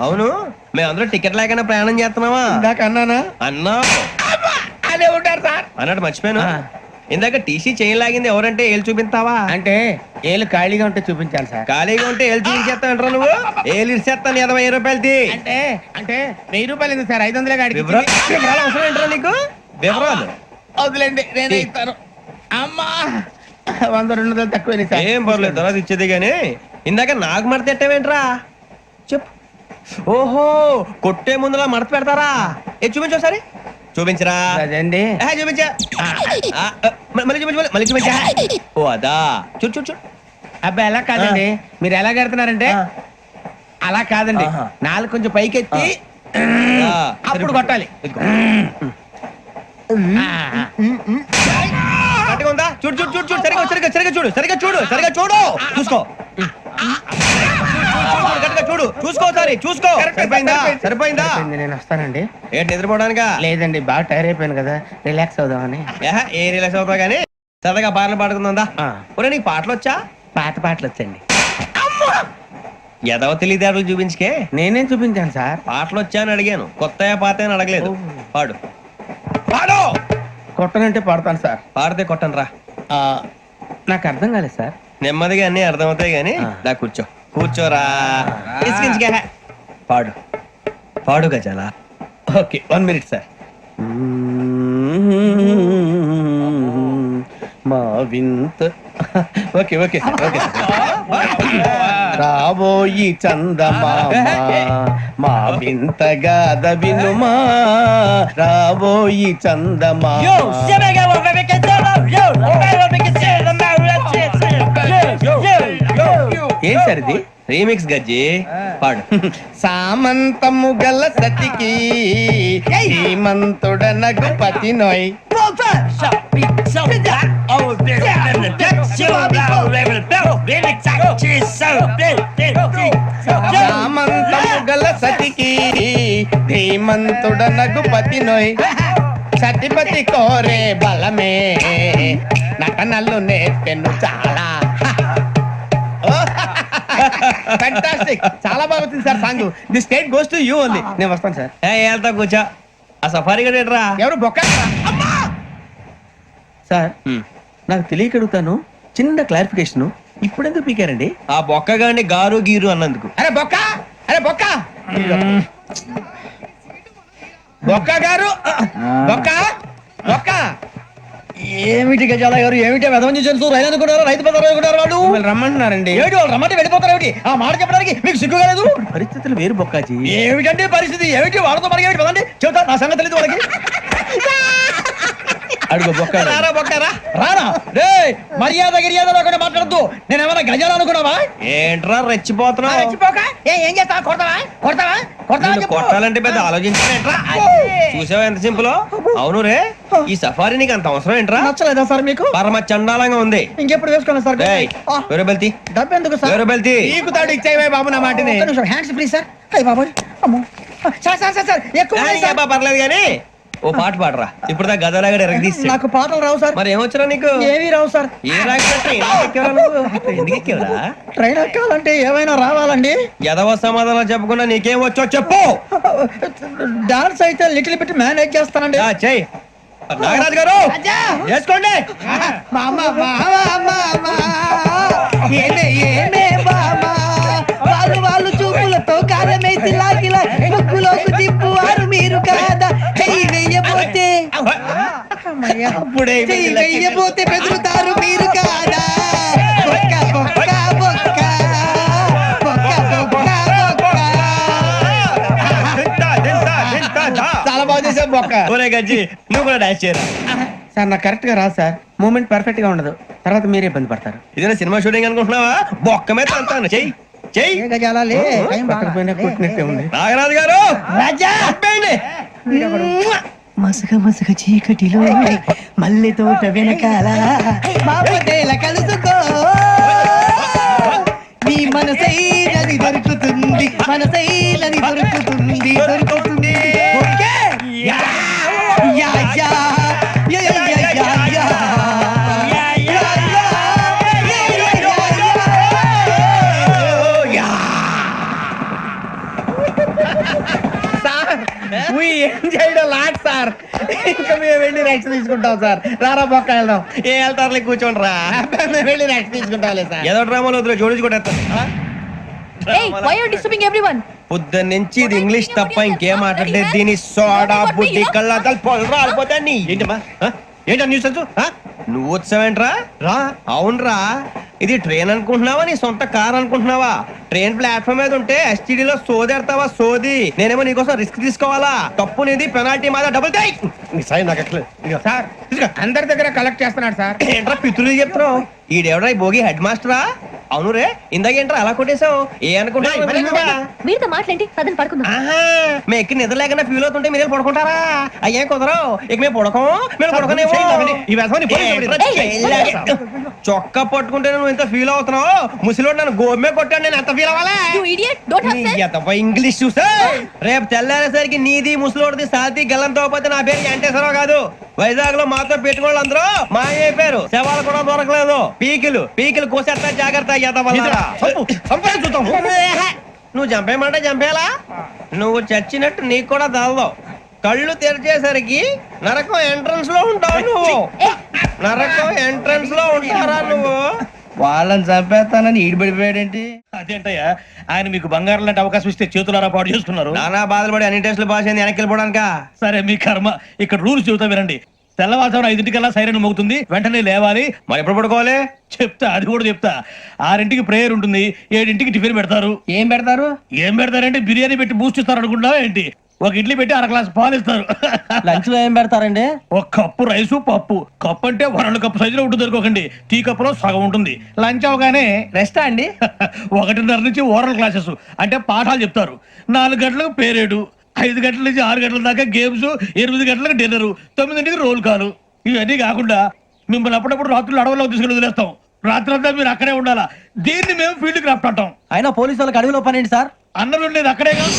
అవును మేమందరూ టికెట్ లేకుండా ప్రయాణం చేస్తున్నావా? ఇందాక అన్నానా? అన్నావు అదే ఉంటారు సార్ అన్నట్టు మర్చిపోయాను. ఇందాక టీసీ చేయి లాగింది ఎవరంటే ఏళ్ళు చూపిస్తావా? అంటే ఏళ్ళు ఖాళీగా ఉంటే చూపించాలి సార్. ఖాళీగా ఉంటే ఏళ్ళు చూపించేస్తానంటారా నువ్వు? ఏళ్ళు ఇచ్చేస్తాను 20 రూపాయలది. అంటే అంటే 1000 రూపాయలు ఎందుకు సార్? 500 గాడికి వివరాలు అవసరం ఏంటరా నీకు? వివరాలు వదిలేండి నేనే ఇస్తాను. అమ్మా 100-200 తక్కువ సార్. ఏం పర్లేదు తర్వాత ఇచ్చేది గానీ ఇందాక నాకు మడత ఎట్టవేంట్రా చెప్పు. ఓహో కొట్టే ముందులా మడత పెడతారా? ఏ చూపించు ఒకసారి. చూపించరా? అదండి. చూపించా. మళ్ళీ చూపించు మళ్ళీ చూపించా. ఓ అదా చూడు చూడు చూడు. అబ్బాయి ఎలా కాదండి, మీరు ఎలా కడుతున్నారంటే అలా కాదండి. నాలుగు కొంచెం పైకెత్తి అప్పుడు కొట్టాలి. కరెక్ట్గా ఉందా? చూడు చూడు చూడు చూడు సరిగా సరిగా సరిగా చూడు సరిగా చూడు సరిగా చూడు చూసుకో. చూడు చూసుకో సారి చూసుకో. సరిపోయిందా? సరిపోయిందా? నేను వస్తానండి. ఏంటి నిద్రపోవడానికా? లేదండి బాగా టైర్ అయిపోయాను కదా రిలాక్స్ అవుదామని. ఏ రిలాక్స్ అవుతావు కానీ సరదాగా పాటలు పాడుకుందా? ఒరే నీకు పాటలు వచ్చా? పాత పాటలు వచ్చండి. ఎదవ తెలివితేటలు చూపించుకే. నేనేం చూపించాను సార్? పాటలు వచ్చా అని అడిగాను, కొత్త పాత అని అడగలేదు. పాడు పాడు. కొట్టనంటే పడతాను సార్. పాడితే కొట్టను రా. నాకు అర్థం కాలేదు సార్. నెమ్మదిగా అన్ని అర్థమవుతాయి గానీ దా కూర్చో. కూర్చోరా. ఇసికించుకే. పాడు పాడు గజాల. Okay 1 minute sir. మా వింత ఓకే ఓకే సార్ ఓకే రాబోయి చందమామ మా వింతగా వినుమా రాబోయి చందమామ. ఏం సార్ ఇది? రీమిక్స్ గజ్జి పాడు. సామంతము గల సతికి హేమంతుడనగు పతి నోయ్. సామంతము గల సతికి ధీమంతుడనగు పతి నోయ్. సతిపతి కోరే బలమే నటనలు నేర్పెను చాలా. ఫ్యాంటాస్టిక్, చాలా బాగా వచ్చింది sir song. The state goes to you only. నేను వస్తాను సార్. వెళ్తా కూర్చో. ఆ సఫారీ గడేట్రా. ఎవరు బొక్క సార్ నాకు తెలియక అడుగుతాను, చిన్న క్లారిఫికేషన్. ఇప్పుడు ఎందుకు పీకారండి? ఆ బొక్కగాని గారు గీరు అన్నందుకు. అరే బొక్క, అరే బొక్క, బొక్క గారు, బొక్క బొక్క. ఏమిటి గజాల గారు, ఏమిటి వెదవని చేస్తూ రైలు అనుకున్నారు, రైతు పెద్ద అనుకున్నారు వాళ్ళు. మిమ్మల్ని రమ్మంటున్నారండి. ఏమిటి వాళ్ళు రమ్మంటే వెళ్ళిపోతారు ఏమిటి? ఆ మాట చెప్పడానికి మీకు సిగ్గుగా లేదు? పరిస్థితులు వేరు బొక్కాజీ. ఏమిటండి పరిస్థితి? ఏమిటి వాళ్ళతో మనకి ఏమిటి పదండి చెబుతా, నా సంగతి తెలియదు వాళ్ళకి. అడుగు బొక్క. రారా బొక్కరా. రానా రే, మర్యాద గిర్యాద లేకుండా మాట్లాడద్దు. నేను ఏమైనా గజాలు అనుకున్నావా? ఏంట్రా రెచ్చిపోతున్నావు? ఏం చేస్తా? కొడతావా కొడతావా కొడతావా నిన్ను చెప్పు. కొట్టాలంటే పెద్ద ఆలోచించానేంట్రా. చూసావా ఎంత సింపుల్. అవును రే, ఈ సఫారీ నీకు అంత అవసరం ఏంట్రా? నచ్చలేదా సార్ మీకు? పరమ చండాలంగా ఉంది. ఇంకెప్పుడు వేసుకోండి సార్. ఏయ్, వేరే బెల్తి, డబ్బు ఎందుకు సార్? వేరే బెల్తి. నీకు తాడు ఇచ్చేవే బాబు నా మాటని. Hands please sir. అయ్యి బాబోయ్, అమ్మో. సార్ సార్ సార్ సార్ ఎక్కువ ఉన్నాయి సార్. ఏబ్బా, పర్లేదు కానీ ఓ పాట పాడరా. ఇప్పుడు దా గదలాగడ ఎరగదీసి. నాకు పాటలు రావు సార్. మరి ఏమొచ్చరా నీకు? ఏవి రావు సార్. ఏ రాకపోతే ఎందుకు ఎక్కేవరా? ట్రైన్ ఎక్కాలంటే ఏమైనా రావాలండి. ఎదవ సమాధానం చెప్పకుండా నీకేం వచ్చో చెప్పు. డాన్స్ అయితే లిటిల్ బిట్ మేనేజ్ చేస్తానండి. చెయ్యి. నాగరాజు గారు చేసుకోండి. మామా మామా మామా ఏమే ఏమే బామా వాళ్ళు వాళ్ళు చూపులతో కారమేసి లాగిలా ముక్కులోకి తిప్పువారు మీరు కాదా. చెయ్యి వెయ్యబోతే అప్పుడే చెయ్యి వెయ్యబోతే బెదురుతారు మీరు కాదా. బొక్క బొక్క బొక్క బొక్క బొక్క బొక్క. చాలా బాగా చేసావు బొక్క. ఒరే గజ్జి, నువ్వు కూడా డాన్స్ చేయరా. సార్ నాకు కరెక్ట్ గా రాదు సార్. మూమెంట్ పర్ఫెక్ట్ గా ఉండదు, తర్వాత మీరే ఇబ్బంది పడతారు. ఇదేనా సినిమా షూటింగ్ అనుకుంటున్నావా? బొక్క మీద అంతాను. చెయ్యి చెయ్యి. ఏ గజాలాలే, టైం బాగా. పక్కన పోయినా కొట్టినట్టే ఉంది. నాగరాజు గారు రాజా ఆపేయండి. మసగ మసగ చీకటిలో మల్లె తోట వెనకాల మాపదేల కలుసుకో నీ మనసైనది దొరుకుతుంది, మనసైనది దొరుకుతుంది దొరుకుతుంది. Okay yeah yeah yeah yeah yeah yeah yeah yeah. We enjoyed a lot, sir. ఇంకా మేము వెళ్ళి రెక్స్ తీసుకుంటాం సార్. రారా బొక్క వెళ్దాం. ఏ వెళ్తారులే, కూర్చోండి రా. మేము వెళ్ళి రెక్స్ తీసుకుంటాంలే సార్. ఏదో డ్రామాలో వద్దులే, జోడించి కొట్టేస్తాను. Hey, why are you disturbing everyone? పొద్దున్న నుంచి ఇది ఇంగ్లీష్ తప్ప ఇంకేం మాట్లాడలేదు. దీని సోడా బుద్ధి కళ్ళ పొలు రాలిపోతా. నీ ఏంటమ్మా, ఏంటా న్యూస్ తెలుసు? నువ్వు వచ్చావేంట్రా? రా. అవునరా, ఇది ట్రైన్ అనుకుంటున్నావా, నీ సొంత కార్ అనుకుంటున్నావా? ట్రైన్ ప్లాట్ఫామ్ మీద ఉంటే STD లో సోదేడతావా సోది. నేనేమో నీకోసం రిస్క్ తీసుకోవాలా? తప్పు నీది, పెనాల్టీ మాదా, డబుల్ టై. సార్ అందరి దగ్గర కలెక్ట్ చేస్తున్నాడు సార్. ఏంట్రా పితులు చెప్తున్నావు? ఈడెవడ్రా ఈ భోగి హెడ్ మాస్టరా? అవును రే, ఇందాకేంట్రా అలా కొట్టేశావు? ఏ అనుకుంటా? మీరుతో మాట్లాడి పదని పడుకుందాం. మేము ఎక్కి నిద్ర లేకుండా ఫీల్ అవుతుంటే మీరు పడుకుంటారా? అయ్యే కుదరవు. ఇక మేము పడకం, మేము పడకనేమో. చొక్కా పట్టుకుంటే నువ్వు ఇంత ఫీల్ అవుతున్నావు. ముసలివాడు నన్ను గోమే కొట్టాడు, నేను ఎంత ఫీల్ అవ్వాలా? You idiot, don't have sense. English చూసా. రేపు తెల్లారేసరికి నీది ముసలివాడిది సాతి గల్లంతో పోతే నా పేరు వెంకటేశ్వరరావు కాదు. వైజాగ్ లో మాతో పెట్టుకోళ్ళు అందరూ మాయైపోయారు. శవాలు కూడా దొరకలేదు. పీకిలు కోసేస్తా, జాగ్రత్త. నువ్వు చంపేయమంటే చంపేలా? నువ్వు చచ్చినట్టు నీకు కూడా తగదు. కళ్ళు తెరిచేసరికి నరకం ఎంట్రన్స్ లో ఉంటావు నువ్వు. నరకం ఎంట్రన్స్ లో ఉంటారా నువ్వు? వాళ్ళని చంపేస్తానని ఈడిపడిపోయాడేంటి? అదేంటయ్యా ఆయన మీకు బంగారం లాంటి అవకాశం ఇస్తే చేతులారా పాటు చేసుకున్నారు. నానా బాధలు పడి అన్ని టెస్టులు పాస్ అయింది, వెనక్కి వెళ్ళిపోవడానికా? సరే మీ కర్మ. ఇక్కడ రూల్స్ చెబుతా వినండి. తెల్లవారుజామున 5:00కల్లా సైరన్ మోగుతుంది, వెంటనే లేవాలి. మరి ఎప్పుడు పడుకోవాలి? చెప్తా, అది కూడా చెప్తా. 6ంటికి ప్రేయర్ ఉంటుంది, 7ంటికి టిఫిన్ పెడతారు. ఏం పెడతారు? ఏం పెడతారంటే బిర్యానీ పెట్టి బూస్ట్ ఇస్తారు అనుకుంటున్నావా ఏంటి? ఒక ఇడ్లీ పెట్టి 1 గ్లాస్ పాలు ఇస్తారు. లంచ్ లో ఏం పెడతారండి? ఒక కప్పు రైసు పప్పు. కప్పు అంటే 1 కప్పు సైజులో ఉంటుంది అనుకోకండి. టీ కప్పులో సగం ఉంటుంది. లంచ్ అవగానే రెస్టా అండి? 1:30 నుంచి ఓరల్ క్లాసెస్ అంటే పాఠాలు చెప్తారు. 4 గంటలకు పేరేడు, 5 గంటల నుంచి 6 గంటల దాకా గేమ్స్, 8 గంటలకు డిన్నర్, 9ంటికి రోల్ కాలు. ఇవన్నీ కాకుండా మిమ్మల్ని అప్పుడప్పుడు రాత్రులు అడవుల్లో తీసుకెళ్ళి వదిలేస్తాం. రాత్రి అంతా మీరు అక్కడే ఉండాలా. దీన్ని మేము ఫీల్డ్ క్రాఫ్ట్ అంటాం. అయినా పోలీసు వాళ్ళకి అడవిలో పని ఏంటి సార్? అన్నలు ఉండేది అక్కడే కాదు.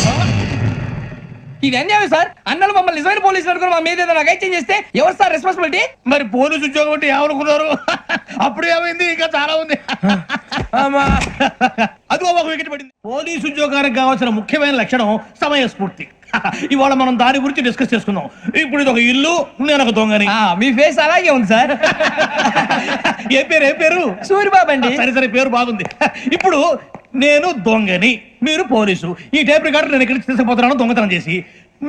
ఇది అన్యాయం సార్. అన్నలు మమ్మల్ని నిజమైన పోలీసులు అనుకుని మా మీద ఏదైనా చేంజ్ చేస్తే ఎవరు సార్ రెస్పాన్సిబిలిటీ? మరి పోలీసు ఉద్యోగం అంటే ఏమనుకున్నారు? అప్పుడు ఏమైంది? ఇంకా చాలా ఉంది. అది ఒక వికెట్ పడింది. పోలీసు ఉద్యోగానికి కావాల్సిన ముఖ్యమైన లక్షణం సమయస్ఫూర్తి. ఇవాళ మనం దాని గురించి డిస్కస్ చేసుకుందాం. ఇప్పుడు ఇది ఒక ఇల్లు, నేను ఒక దొంగని. మీ ఫేస్ అలాగే ఉంది సార్. ఏ పేరు? సూరిబాబు అండి. సరే పేరు బాగుంది. ఇప్పుడు నేను దొంగని, మీరు పోలీసు. ఈ టైప్ రికార్డు నేను ఇక్కడికి తీసుకుపోతున్నాను దొంగతనం చేసి.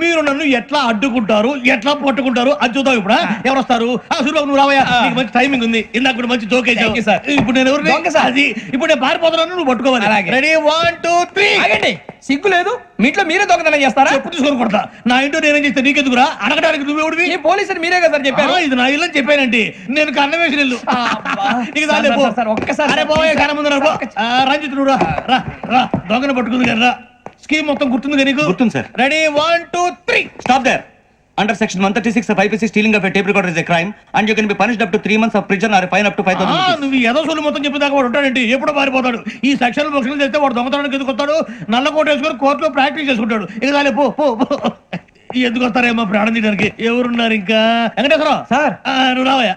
మీరు నన్ను ఎట్లా అడ్డుకుంటారు, ఎట్లా పట్టుకుంటారు అది చూద్దాం. ఇప్పుడు ఎవరు వస్తారు? సూరిబాబు నువ్వు రావయ్యా, నీకు మంచి టైమింగ్ ఉంది. ఇందాక కూడా మంచి జోకేసావు. ఇప్పుడు నేను ఎవరు? అది ఇప్పుడు నేను పారిపోతున్నాను, నువ్వు పట్టుకోవాలి. రెడీ 1 2 3. ఆగండి, సిగ్గు లేదు? మీ ఇంట్లో మీరే దొంగతనం చేస్తారా? చెప్పు తీసుకొని కొడతా. నా ఇంట్లో నేనేం చేస్తే నీకెందుకురా? అడగడానికి నువ్వెవడివి? ఈ పోలీసులు మీరే కదా సార్ చెప్పారు. ఇది నా ఇల్లు అని చెప్పానండి. నేను కన్న వేసిన ఇల్లు. ఒక్కసారి అరే బాబు కన్న ముందు రంజిత్ నువ్వు రా రా. దొంగను పట్టుకుంది కదా. స్కీమ్ మొత్తం గుర్తుంది కదా నీకు? గుర్తుంది sir. Ready 1 2 3. Stop there. Under section 136 of IPC, stealing of a tape recorder is a crime and you can be punished up to 3 months of prison or a fine up to 5,000 rupees. నువ్వు ఏదో సొల్లు మొత్తం చెప్పేదాకా వాడు ఉంటాడండి. ఎప్పుడు పారిపోతాడు? ఈ సెక్షన్ బుక్స్లు చేస్తే వాడు దొంగతనానికి ఎందుకు వస్తాడు? నల్ల కోట వేసుకొని కోర్టులో ప్రాక్టీస్ చేసుకుంటాడు. ఇక దాని పో పో పో. ఎందుకు వస్తారేమో ప్రాణం తీయడానికి. ఎవరున్నారు ఇంకా? వెంకటేశ్వరరావు సార్. నువ్వు రావయ్యా.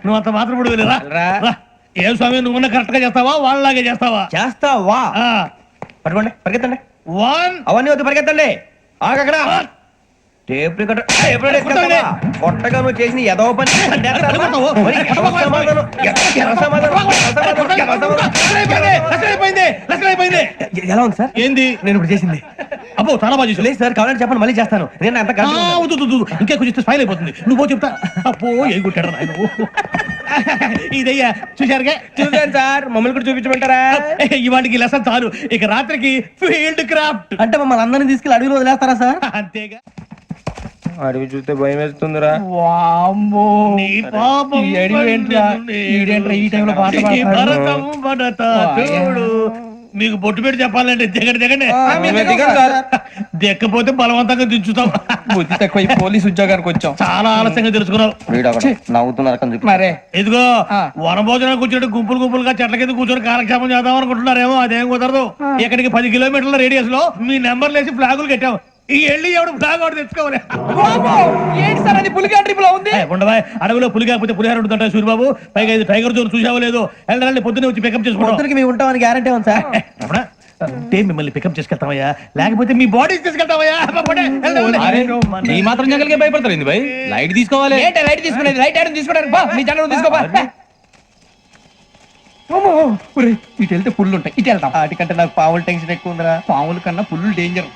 నువ్వు అంత మాత్రం ఇప్పుడు వెళ్ళి రా. ఏ స్వామి నువ్వు కరెక్ట్ గా చేస్తావా వాళ్ళలాగే చేస్తావా? చేస్తావా? పట్టుకోండి, పరిగెత్తండి. 1 అవన్నీ వద్దు, పరిగెత్తండి. ఆగక్కడ టేప్ రికార్డర్ కొట్టగా నువ్వు చేసిన ఎదవ పని. ఎలా ఉంది సార్? ఏంది నేను ఇప్పుడు చేసింది? అబ్బో చాలా బాగా చేసావు. లేదు సార్, కావాలంటే చెప్పండి, మళ్ళీ చేస్తాను. నేను అంత ఇంకా కొంచెం స్మైల్ అయిపోతుంది. నువ్వు చెప్తా. అబ్బో ఏ కొట్టాడు నాయన. ఇదయ్యా చూశారుగా? చూసాను సార్. మమ్మల్ని కూడా చూపించమంటారా? ఇవాటికి లెసన్ చాలు. ఇక రాత్రికి ఫీల్డ్ క్రాఫ్ట్. అంటే మమ్మల్ని అందరినీ తీసుకెళ్ళి అడవిలో వదిలేస్తారా సార్? అంతేగా. అడవి చూస్తే భయం వేస్తుందిరా. నీ పాపం ఈ అడవి ఏంట్రా? ఈడేంట్రా ఈ టైంలో పాట ఈ పాడుతున్నాడు? భరతం భరత చూడు. మీకు బొట్టు పెట్టి చెప్పాలంటే దిగండి. దిక్కపోతే బలవంతంగా దించుతాం. బుద్ధి తక్కువ ఈ పోలీస్ ఉద్యోగానికి వచ్చాం. చాలా ఆలస్యంగా తెలుసుకున్నావు. నవ్వుతున్నారు. మరే ఇదిగో వనభోజనం కూర్చొని గుంపులుగా చెట్ల కింద కూర్చొని కాలక్షేపం చేద్దాం అనుకుంటున్నారేమో. అదేం కుదరదు. ఇక్కడికి 10 కిలోమీటర్ల రేడియస్ లో మీ నెంబర్లు వేసి ఫ్లాగులు కట్టాం. ఈ వెళ్ళి ఎవడు ఫ్లాగ్ ఒకటి తెచ్చుకోవాలి. ఏంటి సార్ అది? పులిగా ట్రిప్ లో ఉంది. ఉండవా? అడవిలో పులి కాకపోతే పులిహార ఉంటుంట సూరిబాబు. పైగా ఇది టైగర్ జోన్ చూసావో లేదో. వెళ్ళాలి పొద్దున్నే వచ్చి పికప్ చేసుకుంటాం. మేము ఉంటామని గ్యారంటీ ఉంది సార్. మిమ్మల్ని పికప్ చేసుకెళ్తామయ్యా, లేకపోతే మీ బాడీ తీసుకెళ్తామయ్యా. ఈ మాత్రం జంగల్కే భయపడతారు భయ్. లైట్ తీసుకోవాలి. లైట్ తీసుకునేది? లైట్ ఆడని తీసుకోవడానికి మీ జనరల్ తీసుకోవా. ఇటు వెళ్తే పుల్లు ఉంటాయి, ఇటు వెళ్తాం. వాటికంటే నాకు పావులు టెన్షన్ ఎక్కువ ఉందిరా. పావుల కన్నా పుల్లు డేంజర్.